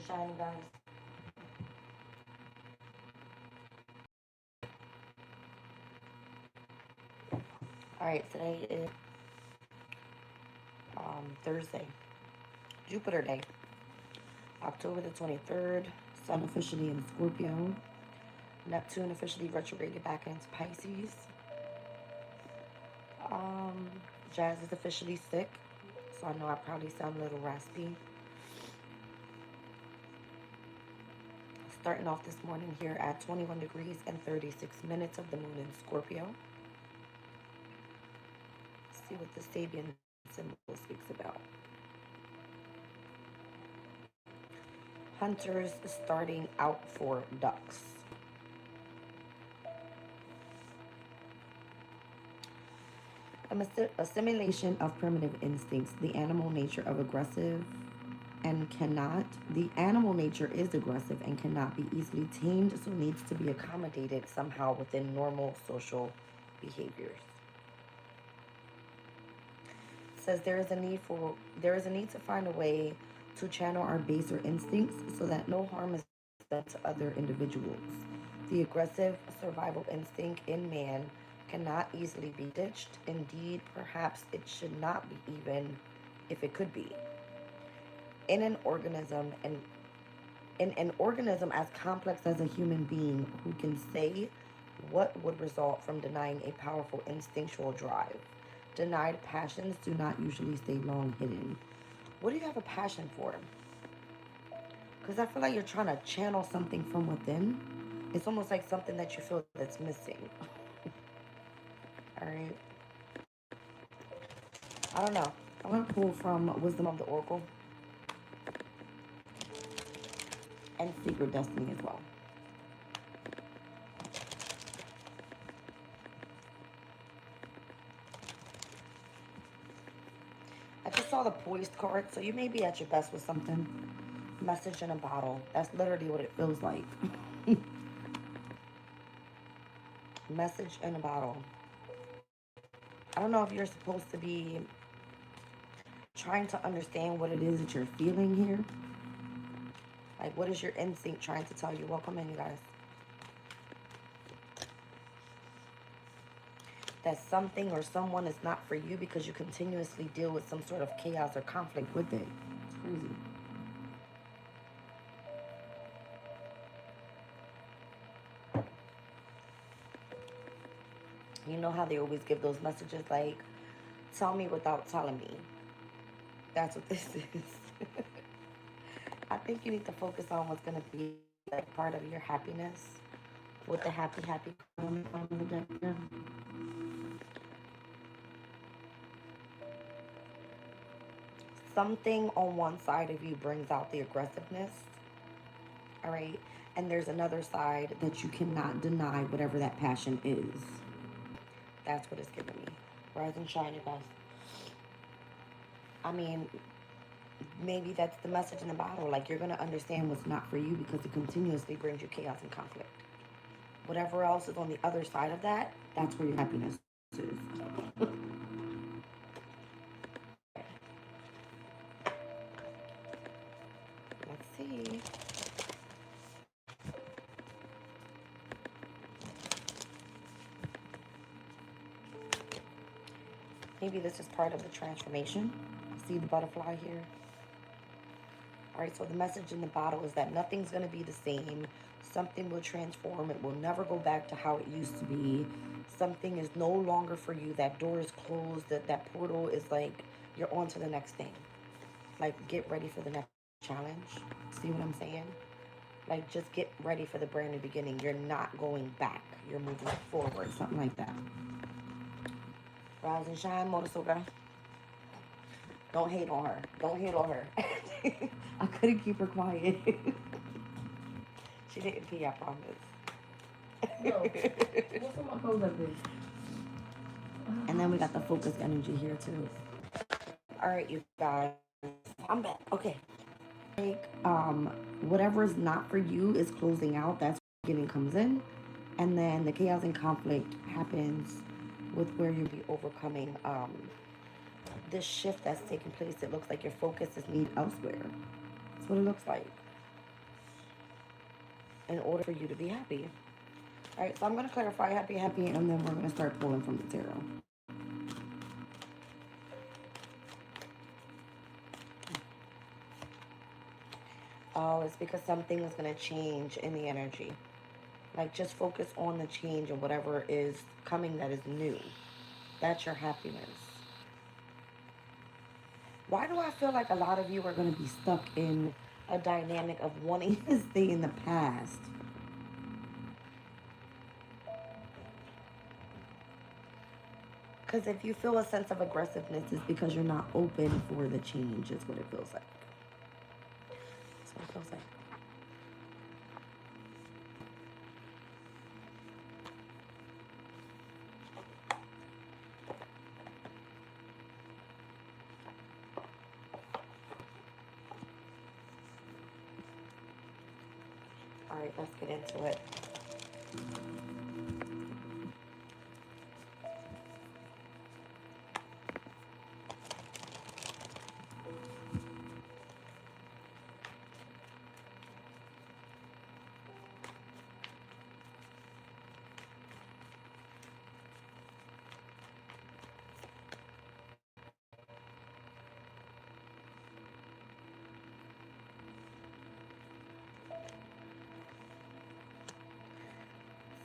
and shine, guys. All right, today is Thursday, Jupiter Day, October the 23rd. Sun officially in Scorpio. Neptune officially retrograded back into Pisces. Um, Jazz is officially sick, so I know I probably sound a little raspy. Starting off this morning here at 21 degrees and 36 minutes of the moon in Scorpio. Let's see what the Sabian symbol speaks about. Hunters starting out for ducks. A simulation of primitive instincts, the animal nature of aggressive and cannot, the animal nature is aggressive and cannot be easily tamed, so needs to be accommodated somehow within normal social behaviors. It says there is a need to find a way to channel our baser instincts so that no harm is done to other individuals. The aggressive survival instinct in man cannot easily be ditched. Indeed, perhaps it should not be, even if it could be. In an organism as complex as a human being, who can say what would result from denying a powerful instinctual drive? Denied passions do not usually stay long hidden. What do you have a passion for? Because I feel like you're trying to channel something from within. It's almost like something that you feel that's missing. All right. I don't know. I'm going to pull from Wisdom of the Oracle and Secret Destiny as well. I just saw the Poised card, so you may be at your best with something. Message in a bottle. That's literally what it feels like. Message in a bottle. I don't know if you're supposed to be trying to understand what it is that you're feeling here. Like, what is your instinct trying to tell you? Welcome in, you guys. That something or someone is not for you because you continuously deal with some sort of chaos or conflict with it. It's crazy. You know how they always give those messages like, tell me without telling me. That's what this is. I think you need to focus on what's going to be like part of your happiness with the happy on the deck here. Something on one side of you brings out the aggressiveness, all right? And there's another side that you cannot deny whatever that passion is. That's what it's giving me. Rise and shine, you guys. I mean, maybe that's the message in the bottle. Like, you're going to understand what's not for you because it continuously brings you chaos and conflict. Whatever else is on the other side of that, that's where your happiness is. Let's see. Maybe this is part of the transformation. See the butterfly here? All right, so the message in the bottle is that nothing's going to be the same. Something will transform. It will never go back to how it used to be. Something is no longer for you. That door is closed. That portal is like, you're on to the next thing. Like, get ready for the next challenge. See what I'm saying? Like, just get ready for the brand new beginning. You're not going back. You're moving forward. Something like that. Rise and shine, Motosuga. Don't hate on her. Don't hate on her. I couldn't keep her quiet. She didn't pee, I promise. No. What's on my clothes like this? And then we got the focus energy here too. All right, you guys. I'm back. Okay. Like, whatever is not for you is closing out. That's where beginning comes in. And then the chaos and conflict happens with where you'll be overcoming this shift that's taking place. It looks like your focus is needed elsewhere. That's what it looks like. in order for you to be happy. All right, so I'm going to clarify happy, happy, and then we're going to start pulling from the tarot. Oh, it's because something is going to change in the energy. Like, just focus on the change and whatever is coming that is new. That's your happiness. Why do I feel like a lot of you are going to be stuck in a dynamic of wanting to stay in the past? Because if you feel a sense of aggressiveness, it's because you're not open for the change, is what it feels like. That's what it feels like. All right, let's get into it.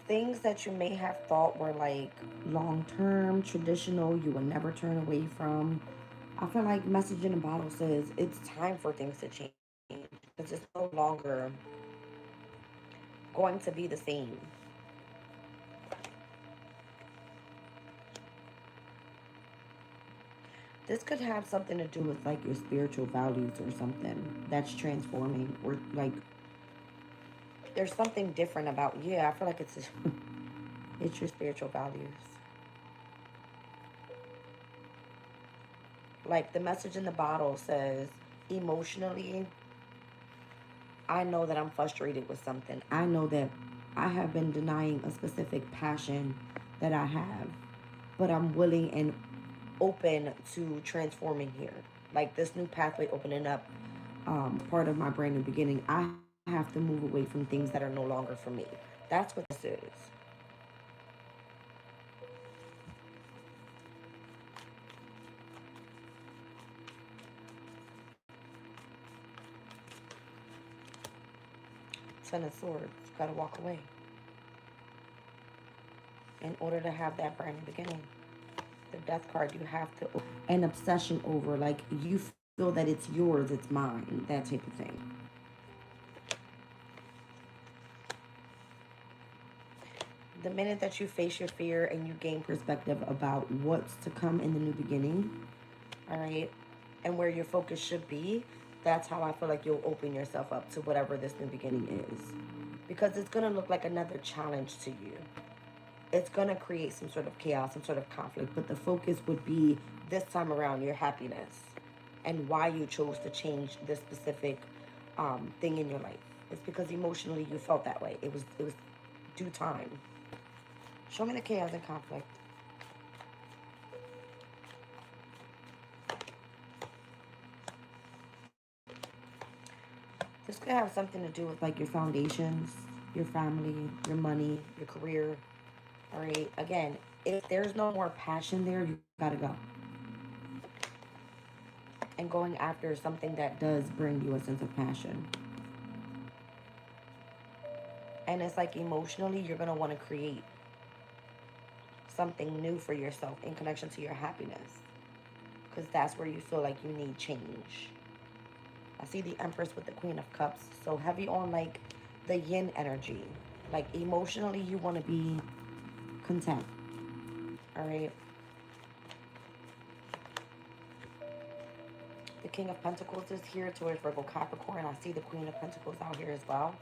Things that you may have thought were like long-term, traditional, you would never turn away from. I feel like message in a bottle says it's time for things to change because it's no longer going to be the same. This could have something to do with like your spiritual values or something that's transforming, or like there's something different about, yeah, I feel like it's it's your spiritual values. Like the message in the bottle says, emotionally, I know that I'm frustrated with something. I know that I have been denying a specific passion that I have, but I'm willing and open to transforming here. Like this new pathway opening up, part of my brand new beginning. I have to move away from things that are no longer for me. That's what this is. Ten of Swords. You gotta walk away in order to have that brand new beginning. The Death card, you have to, an obsession over, like you feel that it's yours, it's mine, that type of thing. The minute that you face your fear and you gain perspective about what's to come in the new beginning, all right, and where your focus should be, that's how I feel like you'll open yourself up to whatever this new beginning is. Because it's going to look like another challenge to you. It's going to create some sort of chaos, some sort of conflict, but the focus would be this time around your happiness and why you chose to change this specific thing in your life. It's because emotionally you felt that way. It was due time. Show me the chaos and conflict. This could have something to do with like your foundations, your family, your money, your career. All right. Again, if there's no more passion there, you gotta go. And going after something that does bring you a sense of passion. And it's like emotionally, you're gonna want to create something new for yourself in connection to your happiness. Because that's where you feel like you need change. I see the Empress with the Queen of Cups. So heavy on like the yin energy. Like emotionally, you want to be content. All right. The King of Pentacles is here towards Virgo Capricorn. I see the Queen of Pentacles out here as well.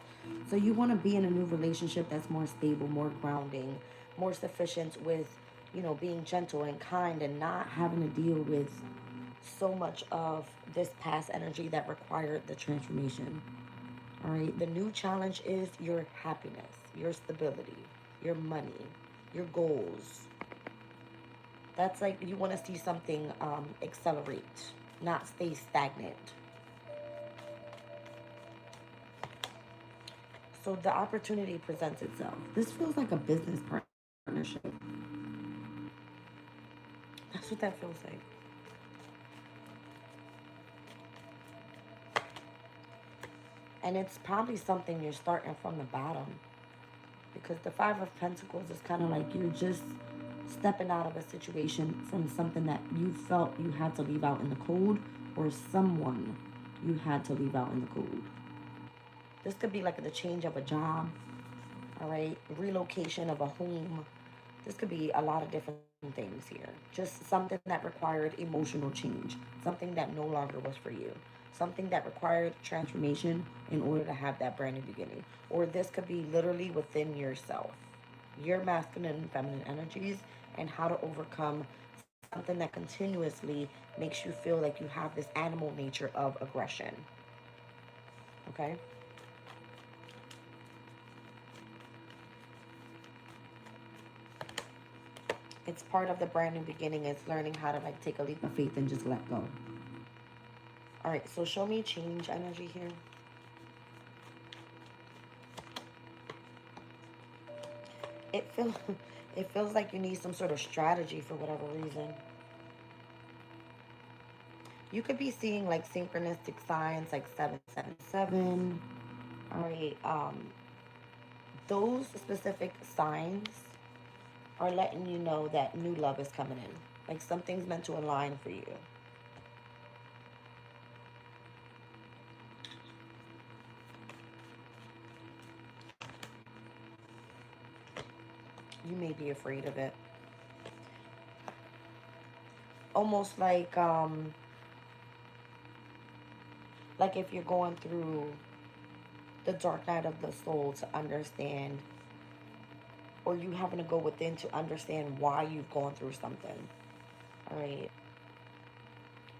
So you want to be in a new relationship that's more stable, more grounding, more sufficient with, you know, being gentle and kind and not having to deal with so much of this past energy that required the transformation. All right. The new challenge is your happiness, your stability, your money, your goals. That's like you want to see something accelerate, not stay stagnant. So the opportunity presents itself. This feels like a business partnership. That's what that feels like. And it's probably something you're starting from the bottom. Because the Five of Pentacles is kind of like you're just stepping out of a situation from something that you felt you had to leave out in the cold, or someone you had to leave out in the cold. This could be like the change of a job, all right? Relocation of a home. This could be a lot of different things here. Just something that required emotional change. Something that no longer was for you. Something that required transformation in order to have that brand new beginning. Or this could be literally within yourself. Your masculine and feminine energies and how to overcome something that continuously makes you feel like you have this animal nature of aggression. Okay? It's part of the brand new beginning. It's learning how to like take a leap of faith and just let go. All right, so show me change energy here. It feels it feels like you need some sort of strategy for whatever reason. You could be seeing like synchronistic signs like 777. All right, those specific signs are letting you know that new love is coming in. Like something's meant to align for you. You may be afraid of it. Almost like if you're going through the dark night of the soul to understand, or you having to go within to understand why you've gone through something. All right.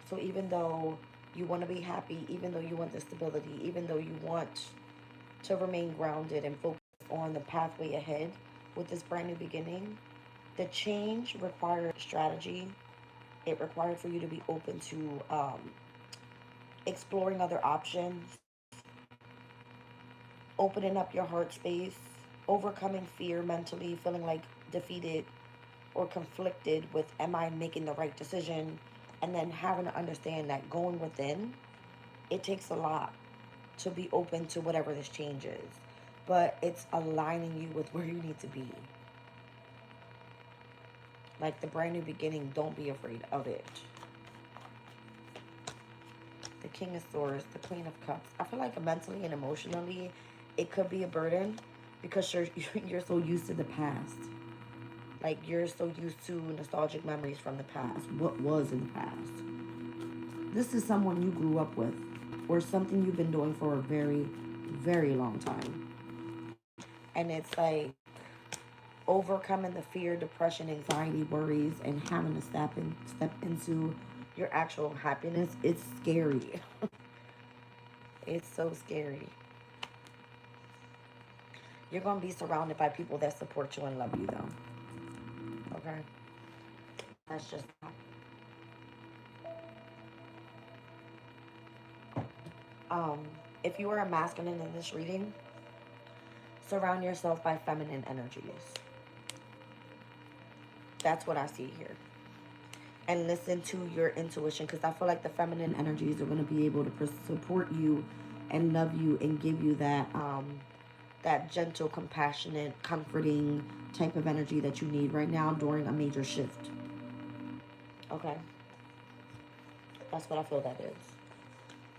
So even though you want to be happy, even though you want the stability, even though you want to remain grounded and focus on the pathway ahead with this brand new beginning, the change required strategy. It required for you to be open to exploring other options, opening up your heart space, overcoming fear mentally, feeling like defeated or conflicted with, am I making the right decision? And then having to understand that going within, it takes a lot to be open to whatever this change is. But it's aligning you with where you need to be. Like the brand new beginning, don't be afraid of it. The King of Swords, the Queen of Cups. I feel like mentally and emotionally, it could be a burden because you're so used to the past. Like you're so used to nostalgic memories from the past. What was in the past? This is someone you grew up with, or something you've been doing for a very, very long time. And it's like overcoming the fear, depression, anxiety, worries, and having to step into your actual happiness. It's scary. It's so scary. You're going to be surrounded by people that support you and love you, though. Okay? That's just... if you are a masculine in this reading, surround yourself by feminine energies. That's what I see here. And listen to your intuition, because I feel like the feminine energies are going to be able to support you and love you and give you that that gentle, compassionate, comforting type of energy that you need right now during a major shift. Okay? That's what I feel that is.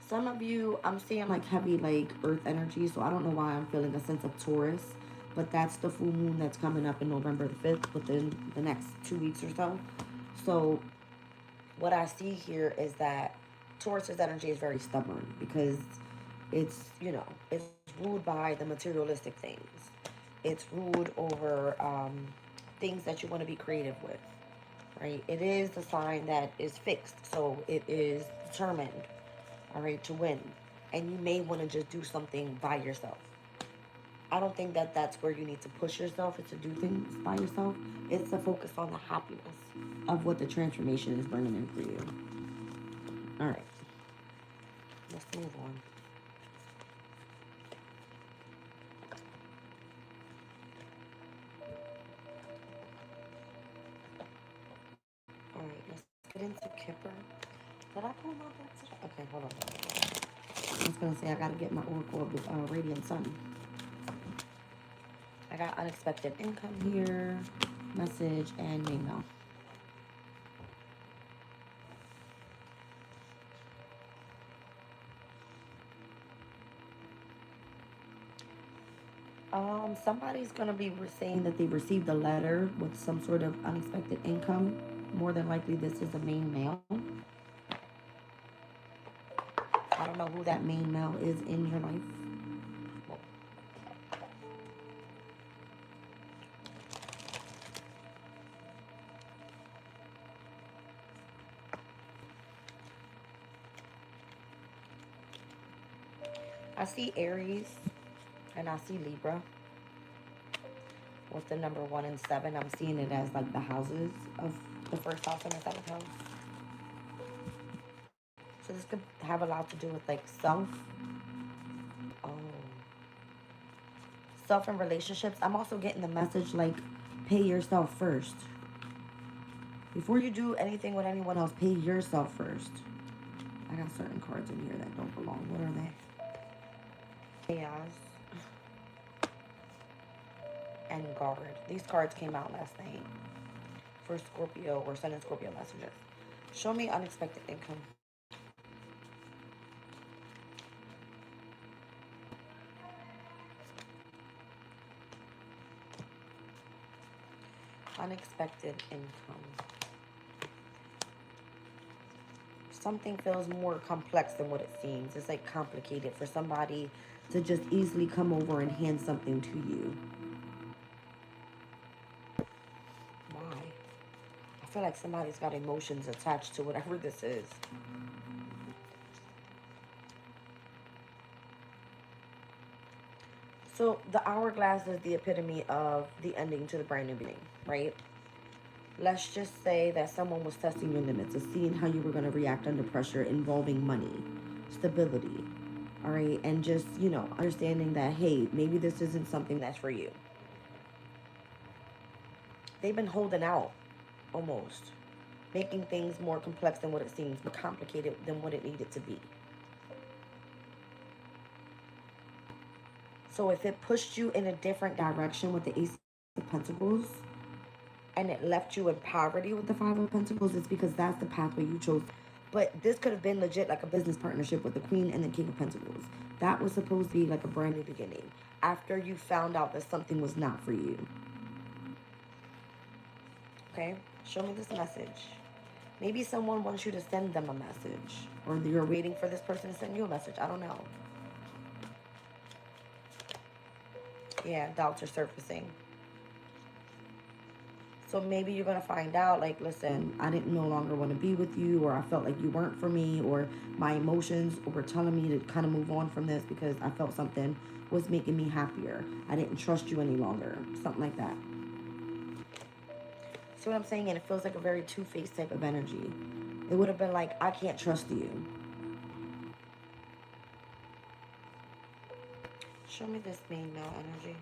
Some of you, I'm seeing like heavy like earth energy, so I don't know why I'm feeling a sense of Taurus, but that's the full moon that's coming up in November the 5th, within the next 2 weeks or so. So what I see here is that Taurus's energy is very stubborn because it's, you know, it's ruled by the materialistic things. It's ruled over things that you want to be creative with, right? It is the sign that is fixed, so it is determined, all right, to win. And you may want to just do something by yourself. I don't think that that's where you need to push yourself to do things by yourself. It's to focus on the happiness of what the transformation is bringing in for you. All right. Let's move on. Into Kipper. Did I pull my back today? Okay, hold on. I was gonna say I gotta get my Oracle of the Radiant Sun. I got unexpected income here, message, and email. Somebody's gonna be saying that they received a letter with some sort of unexpected income. More than likely, this is a main mail. I don't know who that main male is in your life. I see Aries and I see Libra with the number 1 and 7. I'm seeing it as like the houses of the first house and the seventh house. So this could have a lot to do with like oh, self and relationships. I'm also getting the message like pay yourself first. Before you do anything with anyone else, pay yourself first. I got certain cards in here that don't belong. What are they? Chaos and Guard. These cards came out last night for Scorpio or Sun and Scorpio messages. Show me unexpected income. Unexpected income. Something feels more complex than what it seems. It's like complicated for somebody to just easily come over and hand something to you. Why? I feel like somebody's got emotions attached to whatever this is. So the hourglass is the epitome of the ending to the brand new beginning, right? Let's just say that someone was testing your limits of seeing how you were going to react under pressure involving money, stability, all right? And just, understanding that, hey, maybe this isn't something that's for you. They've been holding out almost, making things more complex than what it seems, more complicated than what it needed to be. So if it pushed you in a different direction with the Ace of Pentacles, and it left you in poverty with the Five of Pentacles, it's because that's the pathway you chose. But this could have been legit like a business partnership with the Queen and the King of Pentacles. That was supposed to be like a brand new beginning after you found out that something was not for you. Okay, show me this message. Maybe someone wants you to send them a message, or you're waiting for this person to send you a message. I don't know. Yeah, doubts are surfacing. So maybe you're going to find out, like, listen, I didn't no longer want to be with you, or I felt like you weren't for me, or my emotions were telling me to kind of move on from this because I felt something was making me happier. I didn't trust you any longer. Something like that. See what I'm saying? And it feels like a very two-faced type of energy. It would have been like, I can't trust you. Show me this main male energy.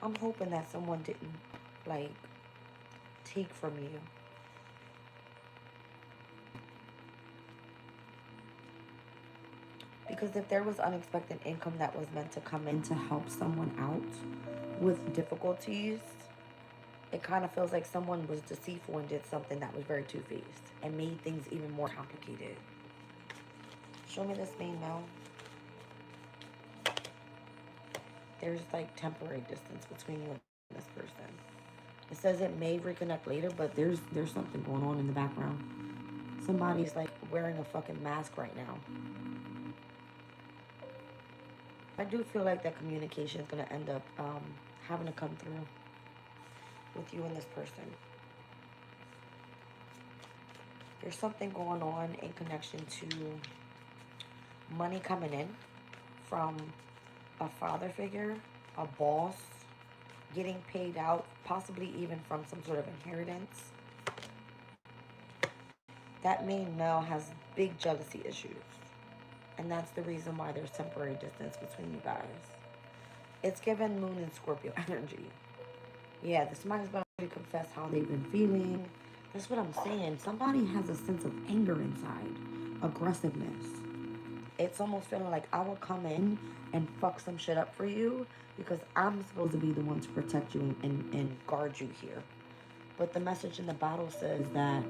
I'm hoping that someone didn't, like, take from you. Because if there was unexpected income that was meant to come in to help someone out with difficulties, it kind of feels like someone was deceitful and did something that was very two-faced and made things even more complicated. Show me this main male. There's like temporary distance between you and this person. It says it may reconnect later, but there's something going on in the background. Somebody's like wearing a fucking mask right now. I do feel like that communication is going to end up having to come through with you and this person. There's something going on in connection to money coming in from a father figure, a boss, getting paid out, possibly even from some sort of inheritance. That main male has big jealousy issues. And that's the reason why there's temporary distance between you guys. It's given Moon and Scorpio energy. Yeah, somebody's going to confess how they've been feeling. That's what I'm saying. Somebody has a sense of anger inside, aggressiveness. It's almost feeling like I will come in and fuck some shit up for you because I'm supposed to be the one to protect you and guard you here. But the message in the bottle says that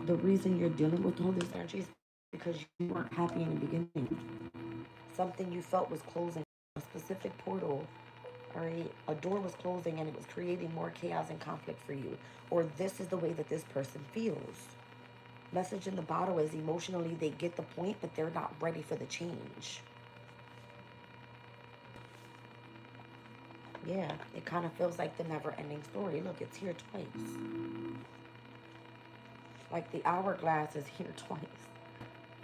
the reason you're dealing with all this energy is because you weren't happy in the beginning. Something you felt was closing, a specific portal, all right? A door was closing and it was creating more chaos and conflict for you. Or this is the way that this person feels. Message in the bottle is emotionally they get the point, but they're not ready for the change. Yeah, it kind of feels like the never-ending story. Look, it's here twice. Like the hourglass is here twice.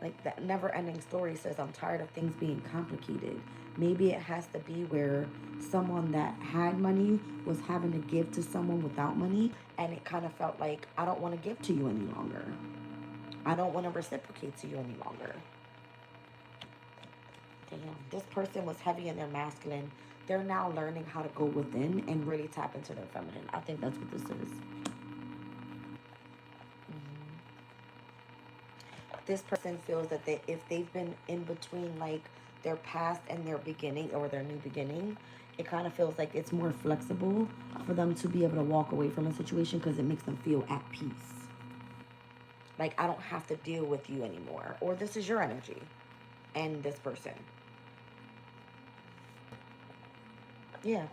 Like that never-ending story says, I'm tired of things being complicated. Maybe it has to be where someone that had money was having to give to someone without money, and it kind of felt like, I don't want to give to you any longer. I don't want to reciprocate to you any longer. Damn, this person was heavy in their masculine. They're now learning how to go within and really tap into their feminine. I think that's what this is. This person feels that if they've been in between like their past and their beginning or their new beginning, it kind of feels like it's more flexible for them to be able to walk away from a situation because it makes them feel at peace. Like, I don't have to deal with you anymore. Or this is your energy and this person. Yeah.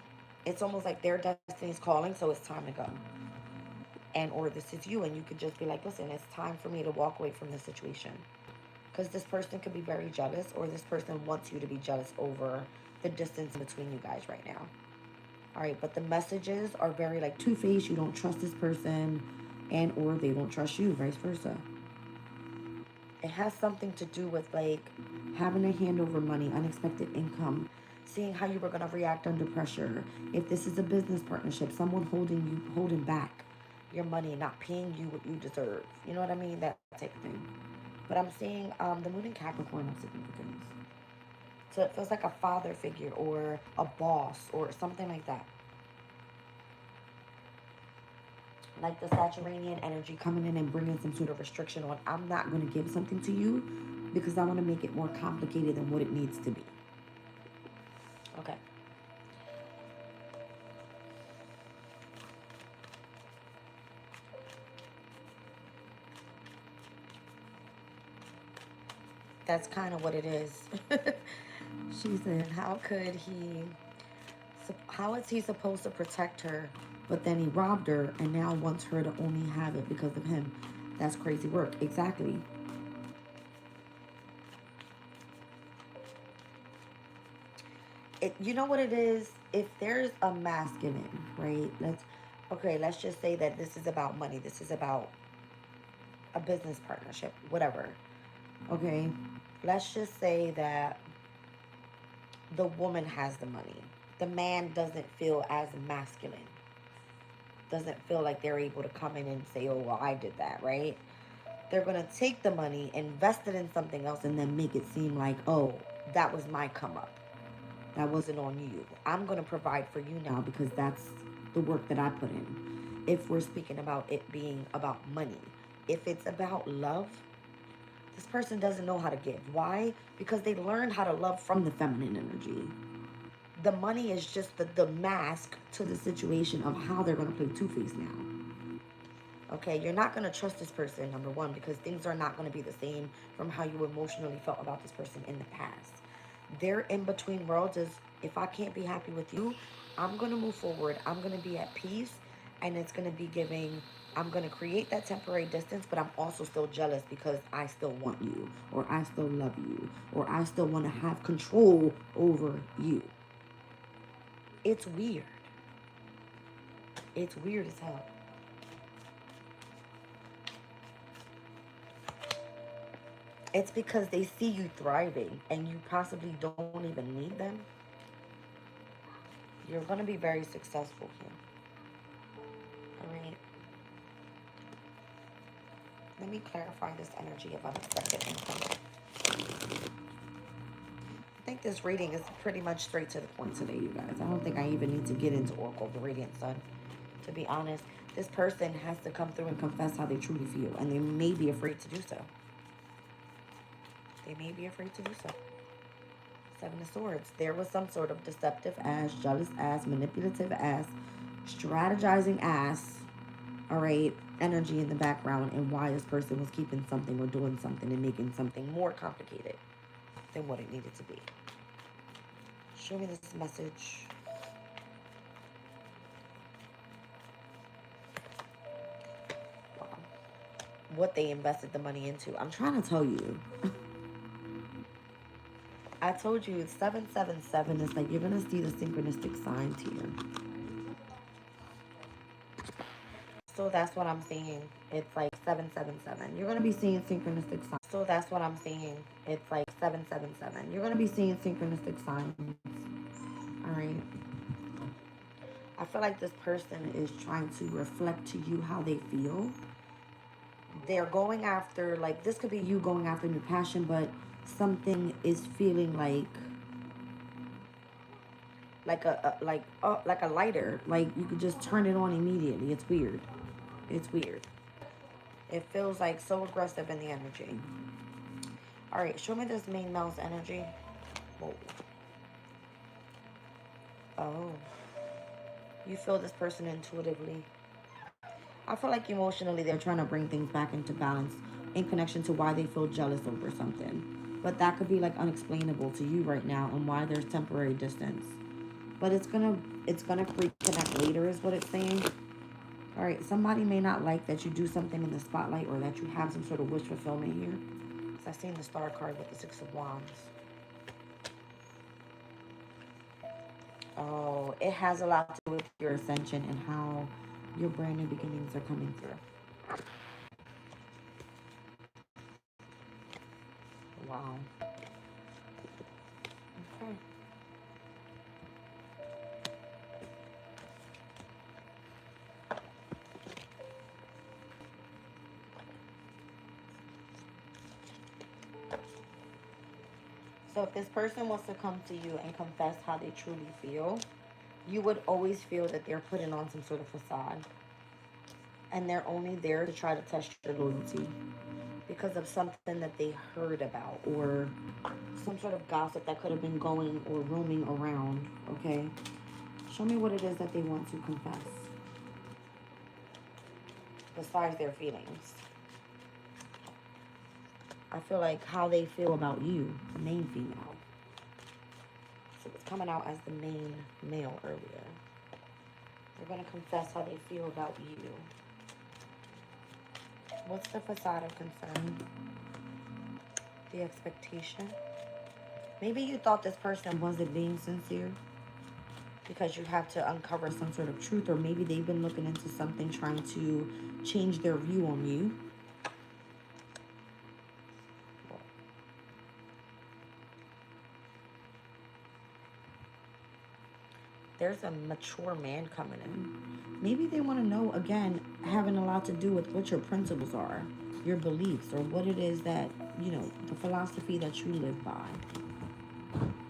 It's almost like their destiny is calling, so it's time to go. And or this is you, and you could just be like, listen, it's time for me to walk away from this situation. Because this person could be very jealous, or this person wants you to be jealous over the distance between you guys right now. All right, but the messages are very like two-faced. You don't trust this person, and or they don't trust you, vice versa. It has something to do with like having to hand over money, unexpected income, seeing how you were going to react under pressure. If this is a business partnership, someone holding back your money, not paying you what you deserve. You know what I mean? That type of thing. But I'm seeing the moon in Capricorn of significance. So it feels like a father figure or a boss or something like that. Like the Saturnian energy coming in and bringing some sort of restriction on, I'm not going to give something to you because I want to make it more complicated than what it needs to be. Okay. That's kind of what it is. She said, how is he supposed to protect her, but then he robbed her and now wants her to only have it because of him? That's crazy work. Exactly. You know what it is? If there's a masculine, right? Let's just say that this is about money. This is about a business partnership, whatever. Okay? Let's just say that the woman has the money. The man doesn't feel as masculine. Doesn't feel like they're able to come in and say, oh, well, I did that, right? They're going to take the money, invest it in something else, and then make it seem like, oh, that was my come up. That wasn't on you. I'm going to provide for you now because that's the work that I put in. If we're speaking about it being about money, if it's about love, this person doesn't know how to give. Why? Because they learned how to love from the feminine energy. The money is just the mask to the situation of how they're going to play Two-Face now. Okay, you're not going to trust this person, number one, because things are not going to be the same from how you emotionally felt about this person in the past. Their in between worlds is, if I can't be happy with you, I'm going to move forward. I'm going to be at peace, and it's going to be giving. I'm going to create that temporary distance, but I'm also still jealous because I still want you, or I still love you, or I still want to have control over you. It's weird. It's weird as hell. It's because they see you thriving and you possibly don't even need them. You're going to be very successful here. All right. Let me clarify this energy of unexpected income. I think this reading is pretty much straight to the point today, you guys. I don't think I even need to get into Oracle of the Radiant Sun. To be honest, this person has to come through and confess how they truly feel, and they may be afraid to do so. They may be afraid to do so. Seven of Swords. There was some sort of deceptive ass, jealous ass, manipulative ass, strategizing ass, all right, energy in the background, and why this person was keeping something or doing something and making something more complicated than what it needed to be. Show me this message. Wow. What they invested the money into. I'm trying to tell you. I told you 777 is like you're going to see the synchronistic signs here. So that's what I'm seeing. It's like 777. You're going to be seeing synchronistic signs. So that's what I'm seeing. It's like 777. You're going to be seeing synchronistic signs. All right. I feel like this person is trying to reflect to you how they feel. They're going after, like, this could be you going after new passion, but something is feeling like a lighter. Like you could just turn it on immediately. It's weird. It's weird. It feels like so aggressive in the energy. All right, show me this main male's energy. Whoa. Oh. You feel this person intuitively. I feel like emotionally they're trying to bring things back into balance in connection to why they feel jealous over something. But that could be like unexplainable to you right now and why there's temporary distance. But it's gonna reconnect later is what it's saying. All right, somebody may not like that you do something in the spotlight or that you have some sort of wish fulfillment here. So I've seen the Star card with the Six of Wands. Oh, it has a lot to do with your ascension and how your brand new beginnings are coming through. Wow. Okay. So if this person wants to come to you and confess how they truly feel, you would always feel that they're putting on some sort of facade. And they're only there to try to test your loyalty because of something that they heard about or some sort of gossip that could have been going or roaming around, okay? Show me what it is that they want to confess besides their feelings. I feel like how they feel about you, main female. So it's coming out as the main male earlier. They're going to confess how they feel about you. What's the facade of concern? The expectation. Maybe you thought this person wasn't being sincere because you have to uncover some sort of truth, or maybe they've been looking into something trying to change their view on you. There's a mature man coming in. Maybe they want to know, again, having a lot to do with what your principles are, your beliefs, or what it is that, you know, the philosophy that you live by.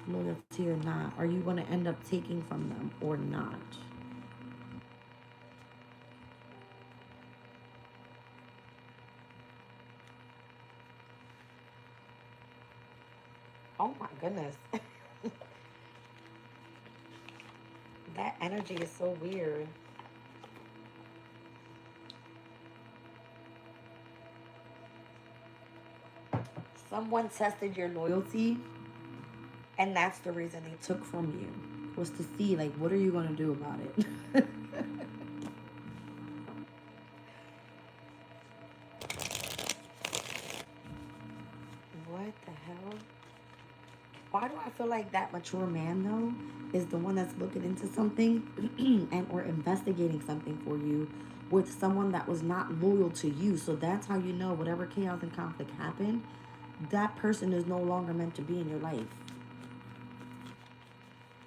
Loyalty or not. Are you going to end up taking from them or not? Oh my goodness. That energy is so weird. Someone tested your loyalty, and that's the reason they took from you, was to see, like, what are you going to do about it? What the hell? Why do I feel like that mature man, though, is the one that's looking into something and or investigating something for you with someone that was not loyal to you? So that's how you know whatever chaos and conflict happened, that person is no longer meant to be in your life.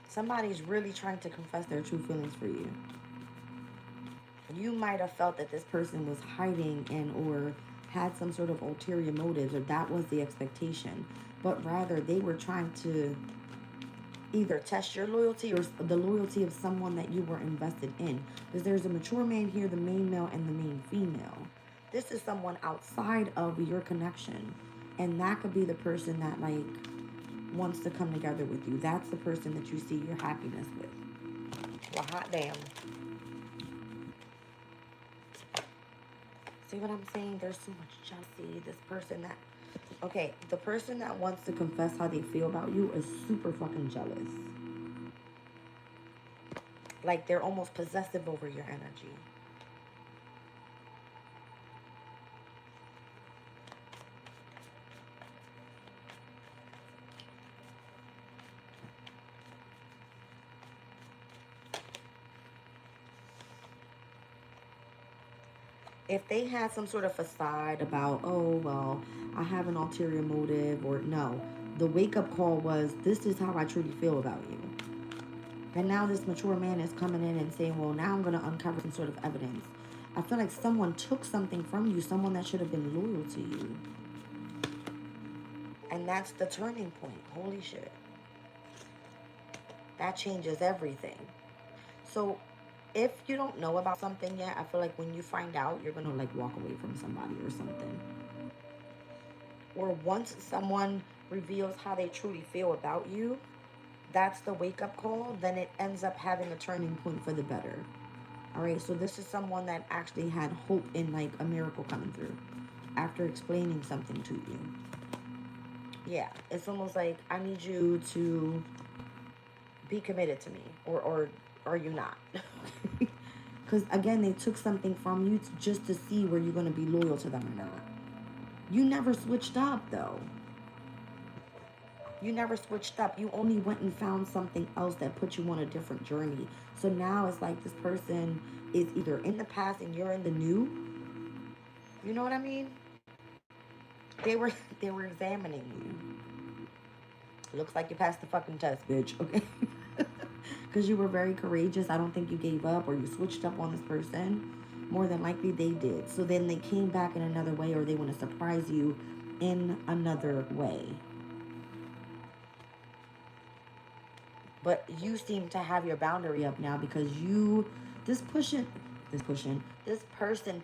Somebody's really trying to confess their true feelings for you. You might have felt that this person was hiding and or had some sort of ulterior motives, or that was the expectation. But rather, they were trying to either test your loyalty or the loyalty of someone that you were invested in. Because there's a mature man here, the main male and the main female. This is someone outside of your connection. And that could be the person that like wants to come together with you. That's the person that you see your happiness with. Well, hot damn. See what I'm saying? There's so much jealousy. This person that... Okay, the person that wants to confess how they feel about you is super fucking jealous. Like, they're almost possessive over your energy. If they had some sort of facade about, oh, well, I have an ulterior motive, or no, the wake-up call was, this is how I truly feel about you. And now this mature man is coming in and saying, well, now I'm going to uncover some sort of evidence. I feel like someone took something from you, someone that should have been loyal to you. And that's the turning point. Holy shit. That changes everything. So if you don't know about something yet, I feel like when you find out, you're going to like walk away from somebody or something. Or once someone reveals how they truly feel about you, that's the wake-up call, then it ends up having a turning point for the better. All right, so this is someone that actually had hope in like a miracle coming through after explaining something to you. Yeah, it's almost like, I need you to be committed to me, or are you not? Because again, they took something from you just to see were you going to be loyal to them or not. You never switched up though. You never switched up. You only went and found something else that put you on a different journey. So now it's like this person is either in the past and you're in the new. You know what I mean? They were examining you. Looks like you passed the fucking test, bitch. Okay. Because you were very courageous. I don't think you gave up or you switched up on this person. More than likely they did. So then they came back in another way, or they want to surprise you in another way. But you seem to have your boundary up now because this person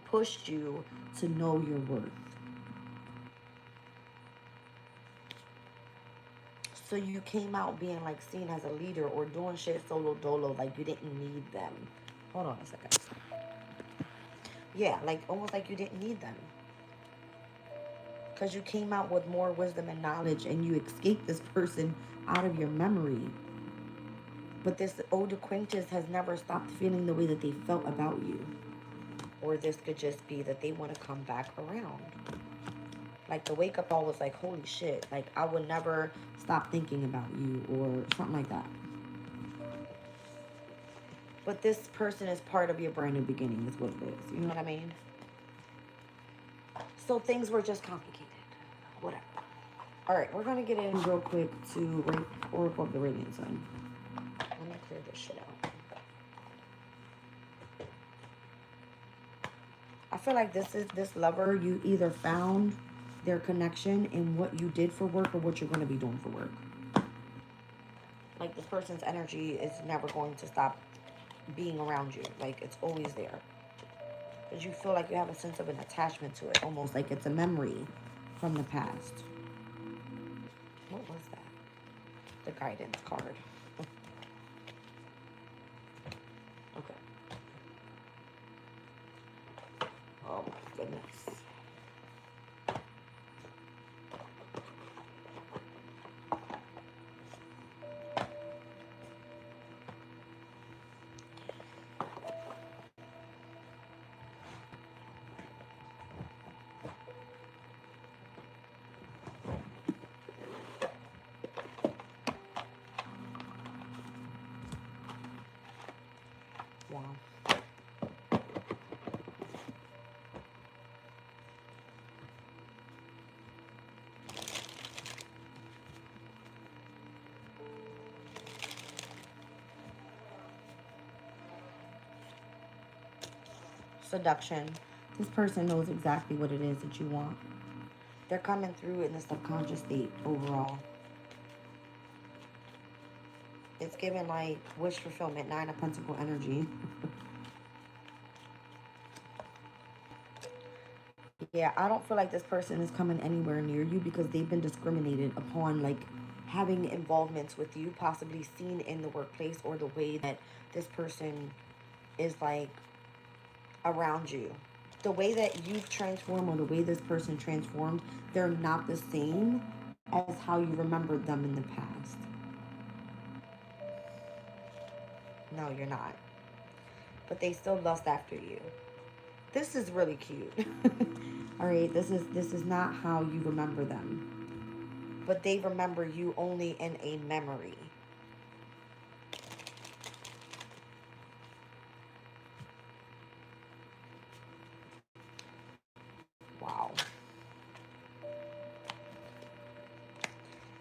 pushed you to know your worth. So you came out being like seen as a leader or doing shit solo dolo, like you didn't need them. Hold on a second. Yeah, like almost like you didn't need them. Because you came out with more wisdom and knowledge and you escaped this person out of your memory. But this old acquaintance has never stopped feeling the way that they felt about you. Or this could just be that they want to come back around. Like the wake up call was like, holy shit, like I would never stop thinking about you or something like that. But this person is part of your brand new beginning is what it is. You know what I mean? So things were just complicated. Whatever. All right, we're going to get in real quick to Oracle of the Radiant Sun. Let me clear this shit out. I feel like this lover, you either found their connection in what you did for work or what you're going to be doing for work. Like this person's energy is never going to stop being around you. Like it's always there. Because you feel like you have a sense of an attachment to it. Almost like it's a memory from the past. What was that? The guidance card. Okay. Oh my goodness. Wow. Seduction. This person knows exactly what it is that you want. They're coming through in the subconscious state overall. It's given like wish fulfillment, 9 of Pentacle energy. Yeah, I don't feel like this person is coming anywhere near you because they've been discriminated upon, like having involvements with you, possibly seen in the workplace, or the way that this person is like around you. The way that you've transformed or the way this person transformed, they're not the same as how you remembered them in the past. No, you're not. But they still lust after you. This is really cute. All right, this is not how you remember them. But they remember you only in a memory. Wow.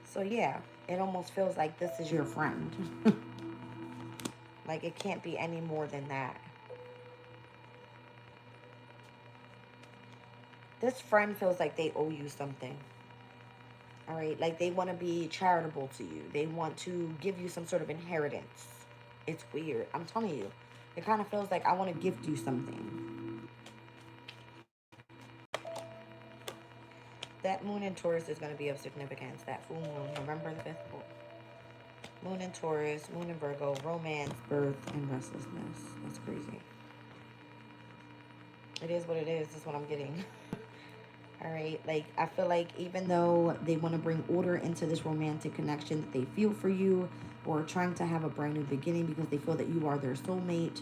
So yeah, it almost feels like this is your friend. Like it can't be any more than that. This friend feels like they owe you something. All right, like they want to be charitable to you. They want to give you some sort of inheritance. It's weird. I'm telling you. It kind of feels like I want to gift you something. That moon in Taurus is going to be of significance. That full moon, November the 5th. Moon in Taurus, moon in Virgo, romance, birth, and restlessness. That's crazy. It is what it is. That's what I'm getting. All right. Like, I feel like even though they want to bring order into this romantic connection that they feel for you, or trying to have a brand new beginning because they feel that you are their soulmate,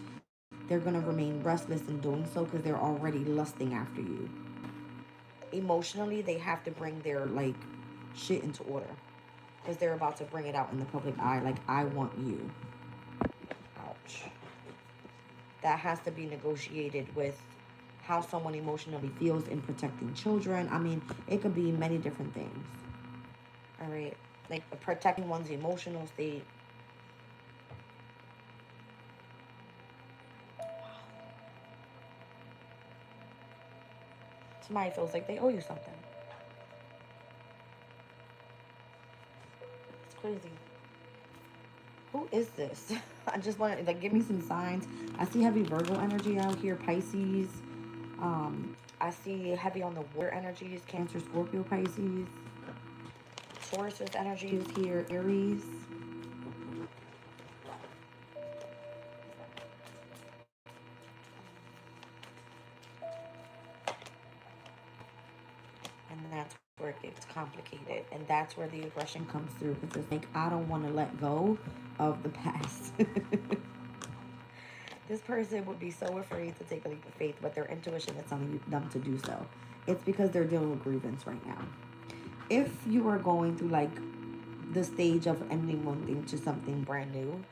they're going to remain restless in doing so because they're already lusting after you. Emotionally, they have to bring their, like, shit into order because they're about to bring it out in the public eye. Like, I want you. Ouch. That has to be negotiated with how someone emotionally feels in protecting children. I mean, it could be many different things. All right. Like protecting one's emotional state. Somebody feels like they owe you something. It's crazy. Who is this? I just want to, like, give me some signs. I see heavy Virgo energy out here, Pisces. I see heavy on the water energies, Cancer, Scorpio, Pisces. Taurus's energy is here, Aries. And that's where it gets complicated. And that's where the aggression comes through because it's like, I don't want to let go of the past. This person would be so afraid to take a leap of faith, but their intuition is telling them to do so. It's because they're dealing with grievance right now. If you are going through like the stage of ending one thing to something brand new,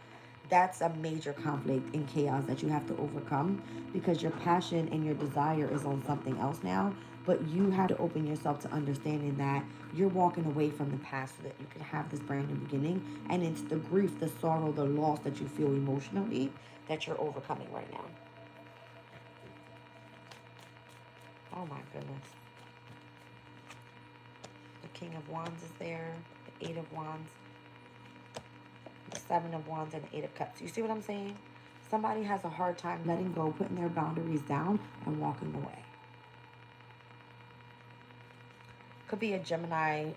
that's a major conflict and chaos that you have to overcome because your passion and your desire is on something else now. But you have to open yourself to understanding that you're walking away from the past so that you can have this brand new beginning. And it's the grief, the sorrow, the loss that you feel emotionally that you're overcoming right now. Oh my goodness. The King of Wands is there, the Eight of Wands, the Seven of Wands, and the Eight of Cups. You see what I'm saying? Somebody has a hard time letting go, putting their boundaries down, and walking away. Could be a Gemini,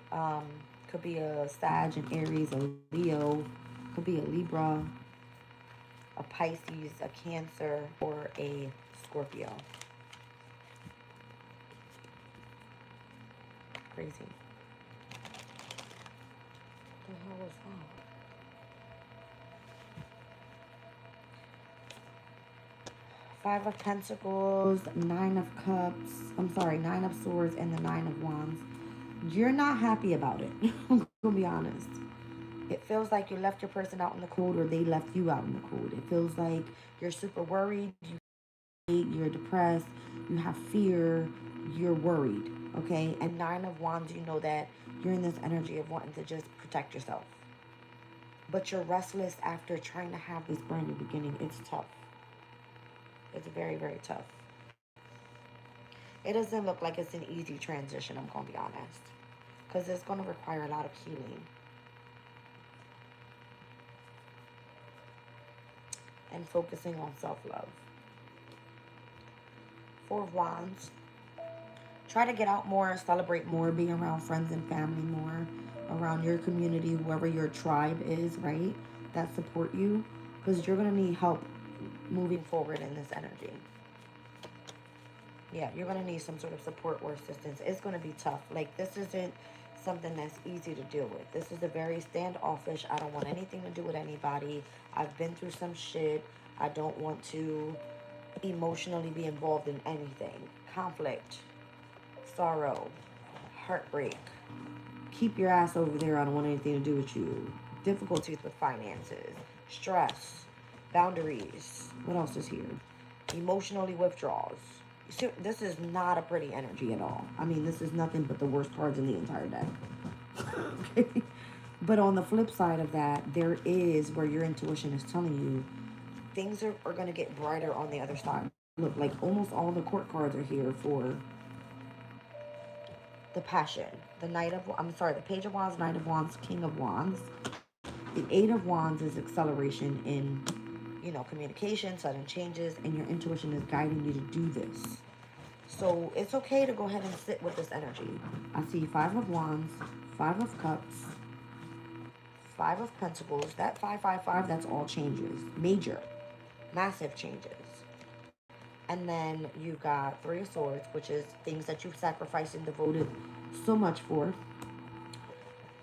could be a Sag, an Aries, a Leo, could be a Libra, a Pisces, a Cancer, or a Scorpio. Crazy. What the hell was that? Five of Pentacles, Nine of Cups, I'm sorry, Nine of Swords, and the Nine of Wands. You're not happy about it. I'm gonna be honest. It feels like you left your person out in the cold or they left you out in the cold. It feels like you're super worried, you're depressed, you have fear, you're worried, okay? And Nine of Wands, you know that you're in this energy of wanting to just protect yourself. But you're restless after trying to have this brand new beginning. It's tough. It's very, very tough. It doesn't look like it's an easy transition, I'm going to be honest. Because it's going to require a lot of healing. and focusing on self-love. Four of Wands. Try to get out more, celebrate more, be around friends and family more, around your community, whoever your tribe is, right? That support you, because you're going to need help moving forward in this energy. Yeah, you're going to need some sort of support or assistance. It's going to be tough. Like, this isn't something that's easy to deal with. This is a very standoffish, I don't want anything to do with anybody. I've been through some shit. I don't want to emotionally be involved in anything. Conflict, sorrow, heartbreak. Keep your ass over there. I don't want anything to do with you. Difficulties with finances, stress, boundaries. What else is here? Emotionally withdrawals. See, this is not a pretty energy at all. I mean, this is nothing but the worst cards in the entire deck. Okay? But on the flip side of that, there is where your intuition is telling you things are going to get brighter on the other side. Look, like almost all the court cards are here for the passion. The the Page of Wands, Knight of Wands, King of Wands. The Eight of Wands is acceleration in, communication, sudden changes, and your intuition is guiding you to do this. So it's okay to go ahead and sit with this energy. I see Five of Wands, Five of Cups, Five of Pentacles. That 555, that's all changes. Major, massive changes. And then you got Three of Swords, which is things that you've sacrificed and devoted so much for.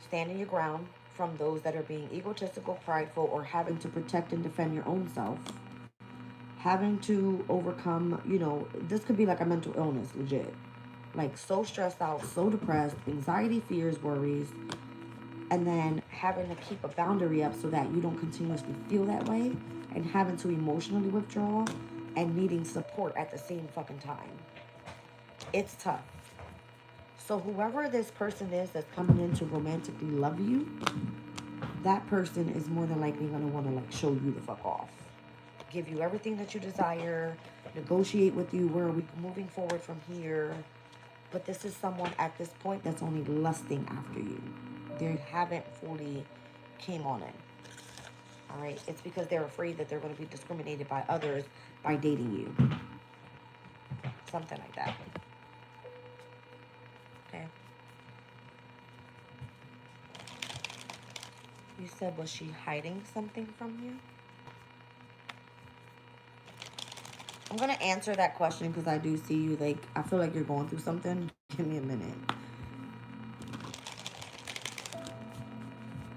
Standing your ground from those that are being egotistical, prideful, or having to protect and defend your own self. Having to overcome, this could be like a mental illness, legit. Like so stressed out, so depressed, anxiety, fears, worries. And then having to keep a boundary up so that you don't continuously feel that way. And having to emotionally withdraw and needing support at the same fucking time. It's tough. So whoever this person is that's coming in to romantically love you, that person is more than likely going to want to like show you the fuck off. Give you everything that you desire, negotiate with you, where are we moving forward from here. But this is someone at this point that's only lusting after you. They haven't fully came on in. All right, it's because they're afraid that they're going to be discriminated by others by dating you. Something like that. Okay. You said, was she hiding something from you? I'm going to answer that question because I do see you, like, I feel like you're going through something. Give me a minute.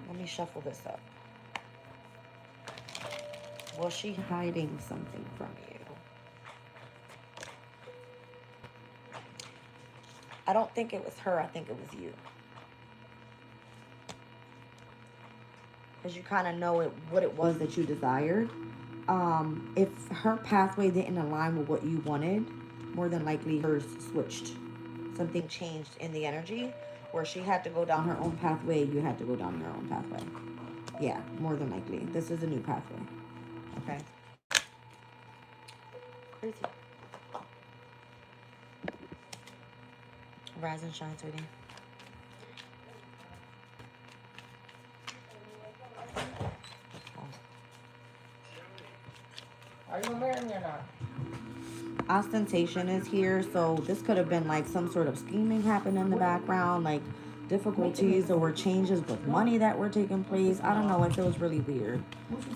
Let me shuffle this up. Was she hiding something from you? I don't think it was her. I think it was you. Because you kind of know what it was that you desired. If her pathway didn't align with what you wanted, more than likely hers switched. Something changed in the energy where she had to go down her own pathway. You had to go down your own pathway. Yeah, more than likely. This is a new pathway. Okay. Crazy. Rise and shine, sweetie. Are you marrying me or not? Ostentation is here, so this could have been like some sort of scheming happening in the background, like difficulties or changes with money that were taking place. I don't know, it feels really weird.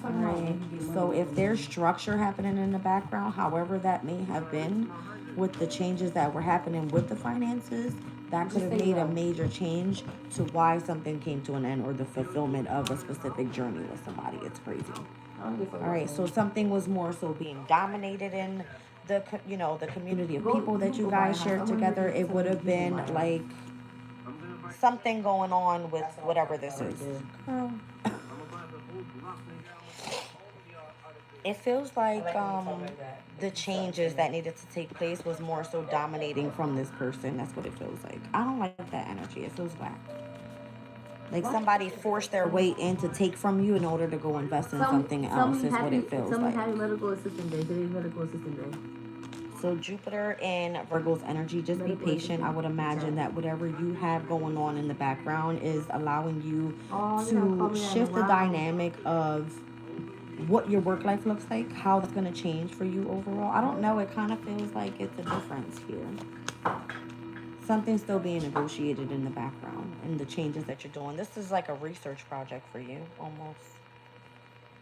Alright, so if there's structure happening in the background, however that may have been, with the changes that were happening with the finances, that could have made a major change to why something came to an end or the fulfillment of a specific journey with somebody. It's crazy. Alright, so something was more so being dominated in the community of people that you guys shared together. It would have been like something going on with whatever this is. Girl. It feels like the changes that needed to take place was more so dominating from this person. That's what it feels like. I don't like that energy. It feels whack. Like somebody forced their way in to take from you in order to go invest in something else is what it feels like. Happy medical assistant day. Today's medical assistant day. So Jupiter in Virgo's energy, just be patient. I would imagine that whatever you have going on in the background is allowing you to shift the dynamic of what your work life looks like, how that's going to change for you overall. I don't know. It kind of feels like it's a difference here. Something's still being negotiated in the background and the changes that you're doing. This is like a research project for you, almost.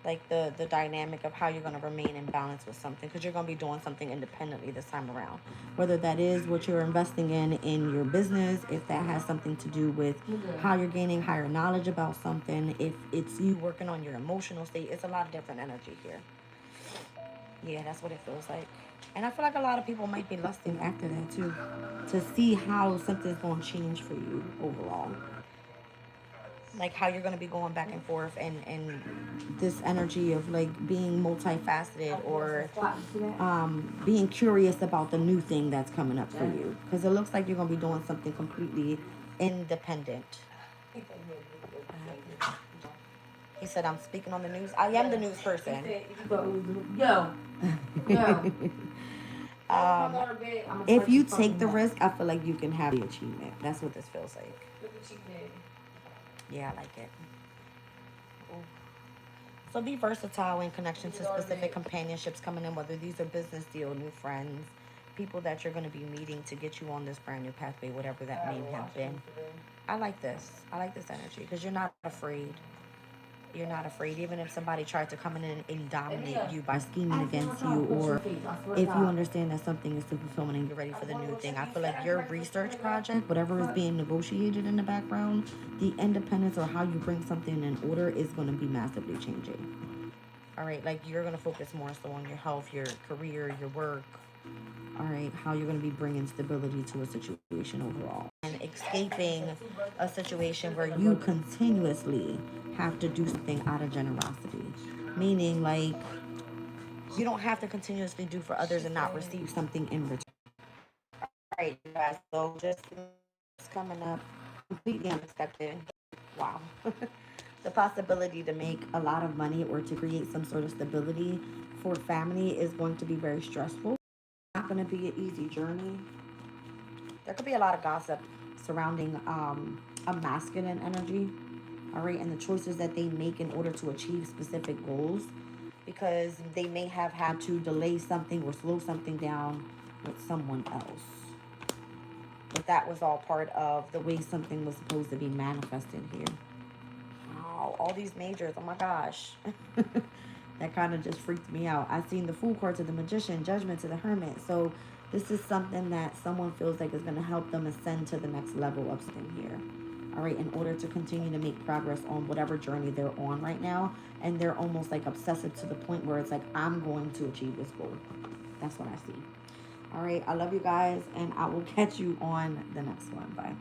Like the dynamic of how you're going to remain in balance with something, because you're going to be doing something independently this time around, whether that is what you're investing in your business, if that has something to do with how you're gaining higher knowledge about something, if it's you working on your emotional state. It's a lot of different energy here. Yeah, that's what it feels like. And I feel like a lot of people might be lusting after that too, to see how something's going to change for you overall, like how you're going to be going back and forth, and this energy of like being multifaceted, or being curious about the new thing that's coming up for you, because it looks like you're going to be doing something completely independent. He said, I'm speaking on the news. I am the news person. Yo. If you take the risk, I feel like you can have the achievement. That's what this feels like. Yeah, I like it. Ooh. So be versatile in connection to specific companionships coming in, whether these are business deal, new friends, people that you're going to be meeting to get you on this brand new pathway, whatever that may have been. I like this. I like this energy because you're not afraid. You're not afraid, even if somebody tried to come in and dominate you by scheming against you, or if you understand that something is to fulfillment and you're ready for the new thing. I feel like your research project, whatever is being negotiated in the background, the independence or how you bring something in order is going to be massively changing. All right, like you're going to focus more so on your health, your career, your work. All right, how you're going to be bringing stability to a situation overall, and escaping a situation where you continuously have to do something out of generosity, meaning like you don't have to continuously do for others and not receive something in return. All right, you guys, so just coming up completely unexpected. Wow. The possibility to make a lot of money or to create some sort of stability for family is going to be very stressful. Not going to be an easy journey. There could be a lot of gossip surrounding a masculine energy, all right, and the choices that they make in order to achieve specific goals, because they may have had to delay something or slow something down with someone else. But that was all part of the way something was supposed to be manifested here. Wow, all these majors, oh my gosh. That kind of just freaked me out. I seen the Fool card to the Magician, Judgment to the Hermit. So this is something that someone feels like is going to help them ascend to the next level of something here. All right, in order to continue to make progress on whatever journey they're on right now. And they're almost like obsessive to the point where it's like, I'm going to achieve this goal. That's what I see. All right, I love you guys, and I will catch you on the next one. Bye.